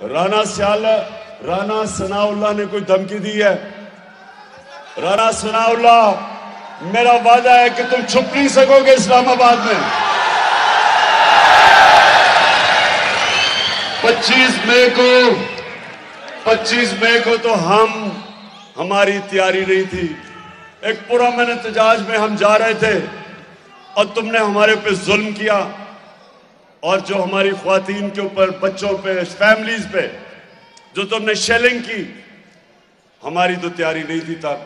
राना सनाउल्लाह ने कोई धमकी दी है? राना सनाउल्लाह, मेरा वादा है कि तुम छुप नहीं सकोगे इस्लामाबाद में। 25 मई को तो हमारी तैयारी नहीं थी। एक पुरअमन एहतजाज में हम जा रहे थे और तुमने हमारे पे जुल्म किया, और जो हमारी ख्वातीन के ऊपर, बच्चों पे, फैमिलीज पे जो तुमने शेलिंग की, हमारी तो तैयारी नहीं थी तब,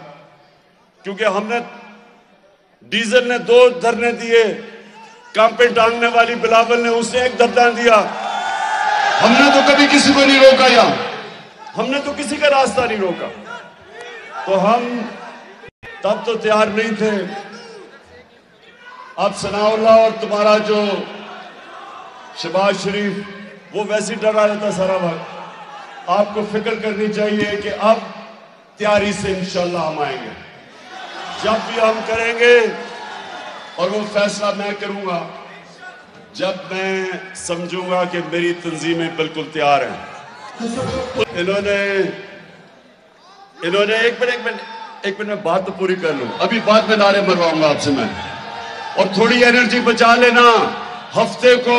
क्योंकि हमने डीजल ने 2 धरने दिए, कांपे टांगने वाली बिलावल ने उसने 1 धरना दिया। हमने तो कभी किसी को नहीं रोका, हमने तो किसी का रास्ता नहीं रोका। तो हम तब तो तैयार नहीं थे। अब सनाउल्लाह और तुम्हारा जो शहबाज शरीफ, वो वैसे डरा रहता सारा वक्त। आपको फिक्र करनी चाहिए कि अब तैयारी से इंशाल्लाह हम आएंगे। जब भी हम करेंगे, और वो फैसला मैं करूंगा जब मैं समझूंगा कि मेरी तंजीमें बिल्कुल तैयार हैं। इन्होंने एक मिनट में बात तो पूरी कर लूं, अभी बाद में नारे मरवाऊंगा आपसे मैं। और थोड़ी एनर्जी बचा लेना। हफ्ते को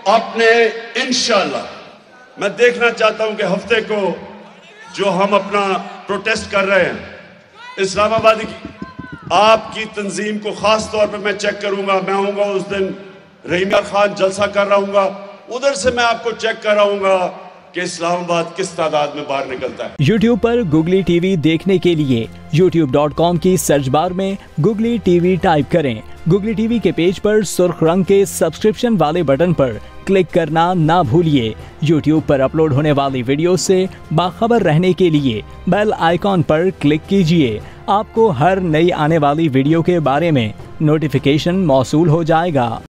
आपने इंशाल्लाह, मैं देखना चाहता हूं कि हफ्ते को जो हम अपना प्रोटेस्ट कर रहे हैं इस्लामाबाद की, आपकी तंजीम को खास तौर पे मैं चेक करूंगा। मैं आऊंगा उस दिन, रहीम खान जलसा कर रहा हूंगा, उधर से मैं आपको चेक कराऊंगा कि इस्लामाबाद किस तादाद में बाहर निकलता है। YouTube पर गुगली टीवी देखने के लिए youtube.com की सर्च बार में गुगली टीवी टाइप करें। गुगली टीवी के पेज पर सुर्ख रंग के सब्सक्रिप्शन वाले बटन पर क्लिक करना ना भूलिए। YouTube पर अपलोड होने वाली वीडियो से बाखबर रहने के लिए बेल आइकॉन पर क्लिक कीजिए। आपको हर नई आने वाली वीडियो के बारे में नोटिफिकेशन मौसूल हो जाएगा।